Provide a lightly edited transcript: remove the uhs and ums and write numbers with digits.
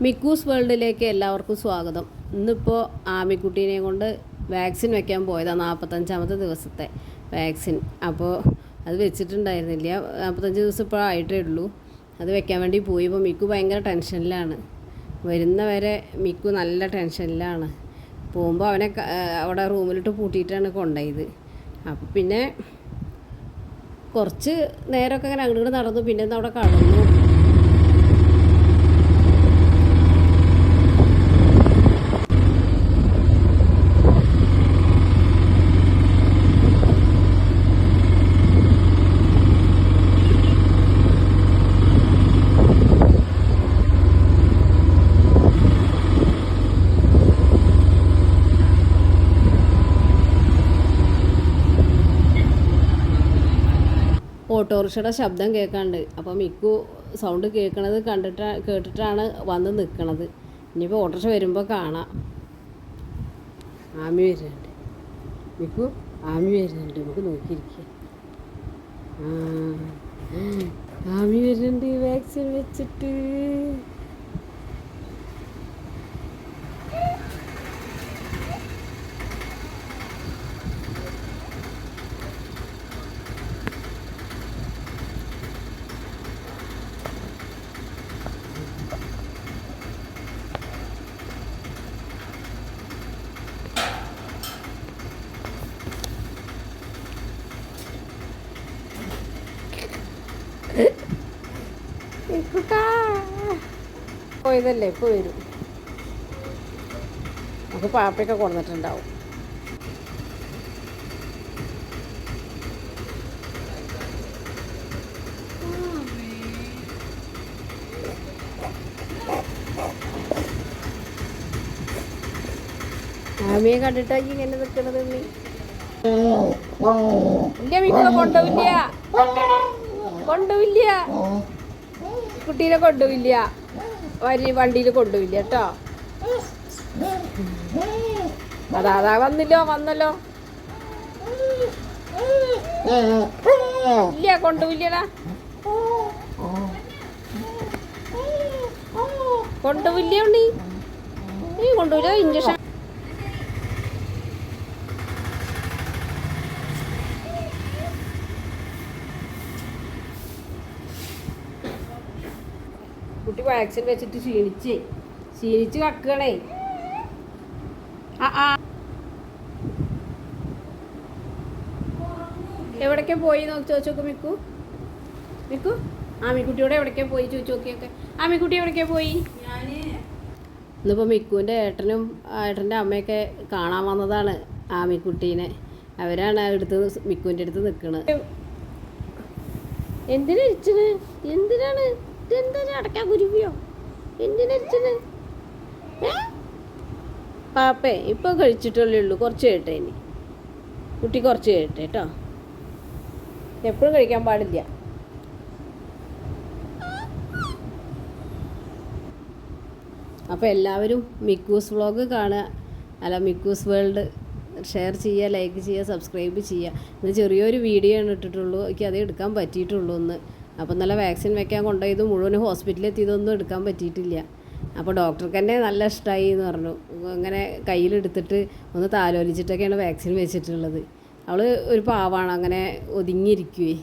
മിക്കൂസ് വേൾഡിലേക്ക് എല്ലാവർക്കും സ്വാഗതം. ഇന്നിപ്പോൾ ആമിക്കുട്ടീനെ കൊണ്ട് വാക്സിൻ വെക്കാൻ പോയതാണ്, 45ാമത്തെ ദിവസത്തെ വാക്സിൻ. അപ്പോൾ അത് വെച്ചിട്ടുണ്ടായിരുന്നില്ല, 45 ദിവസം ഇപ്പോൾ ആയിട്ടേ ഉള്ളൂ. അത് വെക്കാൻ വേണ്ടി പോയപ്പോൾ മിക്കു ഭയങ്കര ടെൻഷനിലാണ്. വരുന്നവരെ മിക്കു നല്ല ടെൻഷനിലാണ്. പോകുമ്പോൾ അവനെ അവിടെ റൂമിലിട്ട് പൂട്ടിയിട്ടാണ് കൊണ്ടുപോയത്. അപ്പോൾ പിന്നെ കുറച്ച് നേരമൊക്കെ അങ്ങനെ അങ്ങോട്ട് നടന്നു, പിന്നെ അവിടെ കടന്നു. ഓട്ടോറിക്ഷയുടെ ശബ്ദം കേൾക്കാണ്ട്. അപ്പോൾ മിക്കു സൗണ്ട് കേട്ടിട്ടാണ് വന്ന് നിൽക്കണത്. ഇനിയിപ്പോൾ ഓട്ടോറിക്ഷ വരുമ്പോൾ കാണാം. ആമി വരുന്നുണ്ട്, മിക്കു ആമി വരുന്നുണ്ട്, നമുക്ക് നോക്കിയിരിക്കുക. ആമി വരുന്നുണ്ട് വാക്സിൻ വെച്ചിട്ട്. പോയതല്ലേ, ഇപ്പോൾ വരും. അപ്പോൾ പാപ്പയൊക്കെ കൊണ്ടുവന്നിട്ടുണ്ടാവും. ആമിയെ കണ്ടിട്ടാക്കി ഇങ്ങനെ നിൽക്കണത്. ഇല്ല മിക്ക കൊണ്ടുപോയില്ല കുട്ടീനെ കൊണ്ടുപോയില്ല, വണ്ടിയിൽ കൊണ്ടുപോയില്ല കേട്ടോ. അതാ വന്നല്ലോ. ഇല്ല കൊണ്ടുപോയില്ലടാ, കൊണ്ടുപോയില്ല ഉണ്ണി, നീ കൊണ്ടുപോയില്ല. ഇഞ്ചക്ഷൻ കുട്ടി വാക്സിൻ വെച്ചിട്ട് ക്ഷീണിച്ച് കക്കണേ. എവിടേക്കാ പോയി ചോദിച്ചോക്ക് മിക്കു ആമിക്കുട്ടിയോടെ എവിടേക്കാ പോയി ചോദിച്ചു നോക്കിയൊക്കെ. ആമിക്കുട്ടി എവിടേക്കാ പോയി? ഇന്നിപ്പോൾ മിക്കുവിൻ്റെ ഏട്ടൻ്റെ അമ്മയൊക്കെ കാണാൻ വന്നതാണ് ആമിക്കുട്ടീനെ. അവരാണ് മിക്കുവിൻ്റെ അടുത്ത് നിൽക്കുന്നത്. എന്തിനാണ് എന്താ അടയ്ക്കാൻ കുരുവിയോ? എന്തിനരിച്ചത്? പാപ്പേ ഇപ്പോൾ കഴിച്ചിട്ടുള്ളേ ഉള്ളൂ, കുറച്ച് കേട്ടെ. ഇനി കുട്ടി കുറച്ച് കേട്ടെ കേട്ടോ, എപ്പോഴും കഴിക്കാൻ പാടില്ല. അപ്പോൾ എല്ലാവരും മിക്കൂസ് വ്ളോഗ് കാണുക, അല്ല മിക്കൂസ് വേൾഡ് ഷെയർ ചെയ്യുക, ലൈക്ക് ചെയ്യുക, സബ്സ്ക്രൈബ് ചെയ്യുക. ഇന്ന് ചെറിയൊരു വീഡിയോ ആണ് ഇട്ടിട്ടുള്ളൂ, എനിക്ക് അതേ എടുക്കാൻ പറ്റിയിട്ടുള്ളൂ ഒന്ന്. അപ്പോൾ നല്ല വാക്സിൻ വെക്കാൻ കൊണ്ടുപോയത് മുഴുവൻ ഹോസ്പിറ്റലിൽ എത്തിയതൊന്നും എടുക്കാൻ പറ്റിയിട്ടില്ല. അപ്പോൾ ഡോക്ടർക്ക് തന്നെ നല്ല ഇഷ്ടമായി എന്ന് പറഞ്ഞു. അങ്ങനെ കയ്യിലെടുത്തിട്ട് ഒന്ന് താലോലിച്ചിട്ടൊക്കെയാണ് വാക്സിൻ വെച്ചിട്ടുള്ളത്. അവൾ ഒരു പാവാണ്, അങ്ങനെ ഒതുങ്ങിയിരിക്കുകയെ.